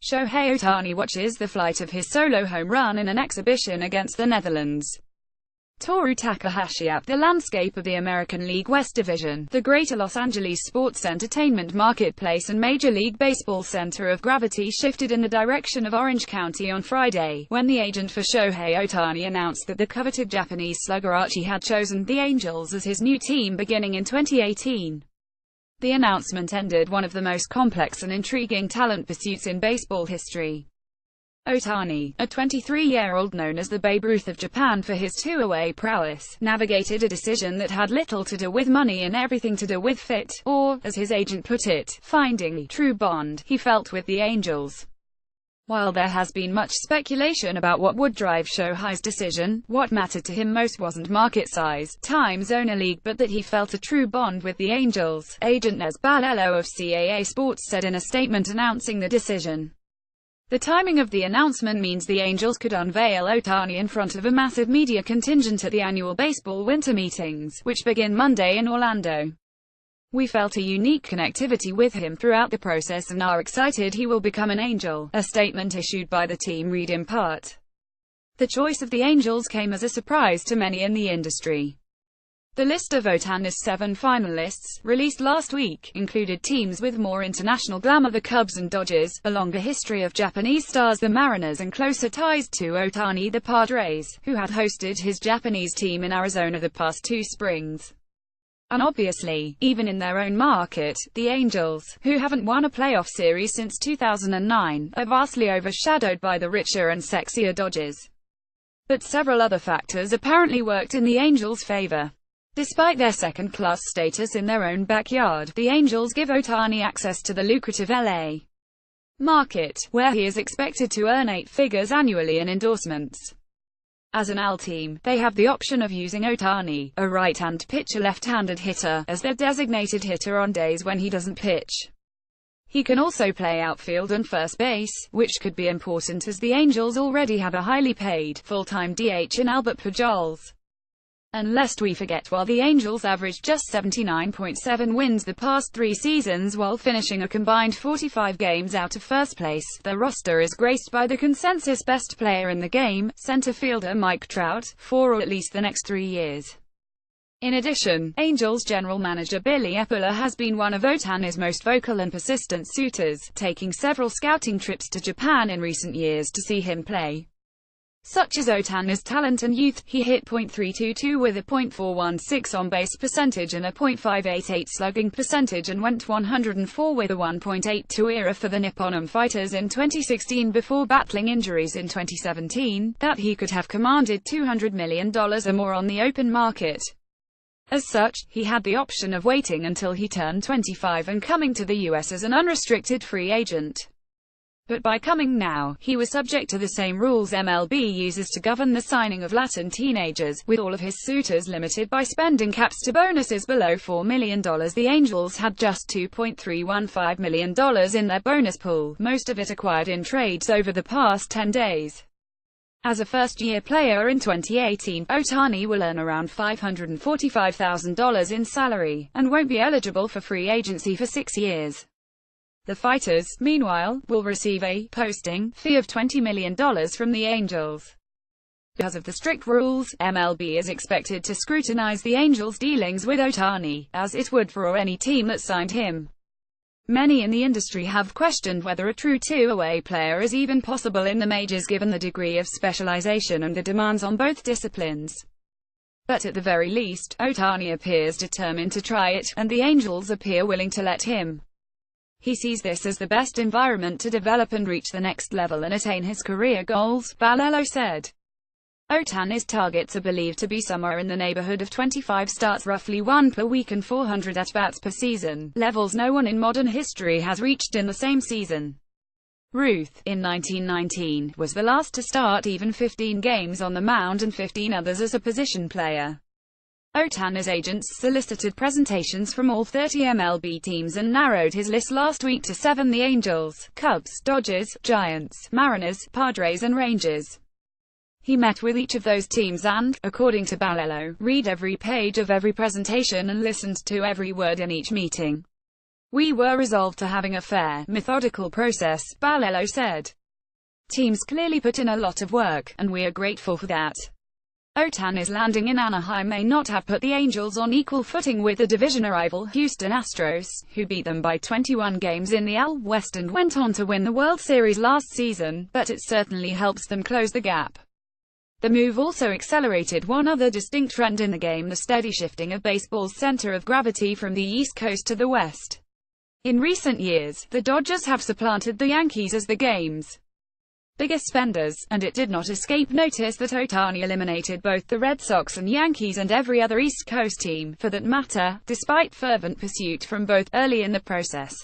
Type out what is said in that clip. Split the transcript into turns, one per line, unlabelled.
Shohei Ohtani watches the flight of his solo home run in an exhibition against the Netherlands. Toru Takahashi. At the landscape of the American League West Division, the Greater Los Angeles sports entertainment marketplace and Major League Baseball's center of gravity shifted in the direction of Orange County on Friday, when the agent for Shohei Ohtani announced that the coveted Japanese slugger Archie had chosen the Angels as his new team beginning in 2018. The announcement ended one of the most complex and intriguing talent pursuits in baseball history. Ohtani, a 23-year-old known as the Babe Ruth of Japan for his two-way prowess, navigated a decision that had little to do with money and everything to do with fit, or, as his agent put it, finding the true bond he felt with the Angels. While there has been much speculation about what would drive Shohei's decision, what mattered to him most wasn't market size, time zone or league, but that he felt a true bond with the Angels, agent Nez Balello of CAA Sports said in a statement announcing the decision. The timing of the announcement means the Angels could unveil Ohtani in front of a massive media contingent at the annual baseball winter meetings, which begin Monday in Orlando. We felt a unique connectivity with him throughout the process and are excited he will become an Angel, a statement issued by the team read in part. The choice of the Angels came as a surprise to many in the industry. The list of Ohtani's 7 finalists, released last week, included teams with more international glamour: the Cubs and Dodgers, a longer history of Japanese stars, the Mariners, and closer ties to Ohtani, the Padres, who had hosted his Japanese team in Arizona the past 2 springs. And obviously, even in their own market, the Angels, who haven't won a playoff series since 2009, are vastly overshadowed by the richer and sexier Dodgers. But several other factors apparently worked in the Angels' favor. Despite their second-class status in their own backyard, the Angels give Ohtani access to the lucrative LA market, where he is expected to earn 8 figures annually in endorsements. As an AL team, they have the option of using Ohtani, a right-hand pitcher, left-handed hitter, as their designated hitter on days when he doesn't pitch. He can also play outfield and first base, which could be important as the Angels already have a highly paid, full-time DH in Albert Pujols. And lest we forget, while the Angels averaged just 79.7 wins the past 3 seasons while finishing a combined 45 games out of first place, their roster is graced by the consensus best player in the game, center fielder Mike Trout, for at least the next 3 years. In addition, Angels general manager Billy Eppler has been one of Ohtani's most vocal and persistent suitors, taking several scouting trips to Japan in recent years to see him play. Such as Ohtani's talent and youth, he hit .322 with a .416 on-base percentage and a .588 slugging percentage, and went 104 with a 1.82 ERA for the Nippon Fighters in 2016 before battling injuries in 2017, that he could have commanded $200 million or more on the open market. As such, he had the option of waiting until he turned 25 and coming to the US as an unrestricted free agent. But by coming now, he was subject to the same rules MLB uses to govern the signing of Latin teenagers, with all of his suitors limited by spending caps to bonuses below $4 million. The Angels had just $2.315 million in their bonus pool, most of it acquired in trades over the past 10 days. As a first-year player in 2018, Ohtani will earn around $545,000 in salary, and won't be eligible for free agency for 6 years. The Fighters, meanwhile, will receive a posting fee of $20 million from the Angels. Because of the strict rules, MLB is expected to scrutinize the Angels' dealings with Ohtani, as it would for any team that signed him. Many in the industry have questioned whether a true two-way player is even possible in the majors given the degree of specialization and the demands on both disciplines. But at the very least, Ohtani appears determined to try it, and the Angels appear willing to let him. He sees this as the best environment to develop and reach the next level and attain his career goals, Balello said. Ohtani's targets are believed to be somewhere in the neighborhood of 25 starts, roughly 1 per week, and 400 at-bats per season, levels no one in modern history has reached in the same season. Ruth, in 1919, was the last to start even 15 games on the mound and 15 others as a position player. Ohtani's agents solicited presentations from all 30 MLB teams and narrowed his list last week to 7: the Angels, Cubs, Dodgers, Giants, Mariners, Padres and Rangers. He met with each of those teams and, according to Balello, read every page of every presentation and listened to every word in each meeting. We were resolved to having a fair, methodical process, Balello said. Teams clearly put in a lot of work, and we are grateful for that. Ohtani's landing in Anaheim may not have put the Angels on equal footing with the division rival Houston Astros, who beat them by 21 games in the AL West and went on to win the World Series last season, but it certainly helps them close the gap. The move also accelerated one other distinct trend in the game: the steady shifting of baseball's center of gravity from the East Coast to the West. In recent years, the Dodgers have supplanted the Yankees as the game's biggest spenders, and it did not escape notice that Ohtani eliminated both the Red Sox and Yankees and every other East Coast team, for that matter, despite fervent pursuit from both early in the process.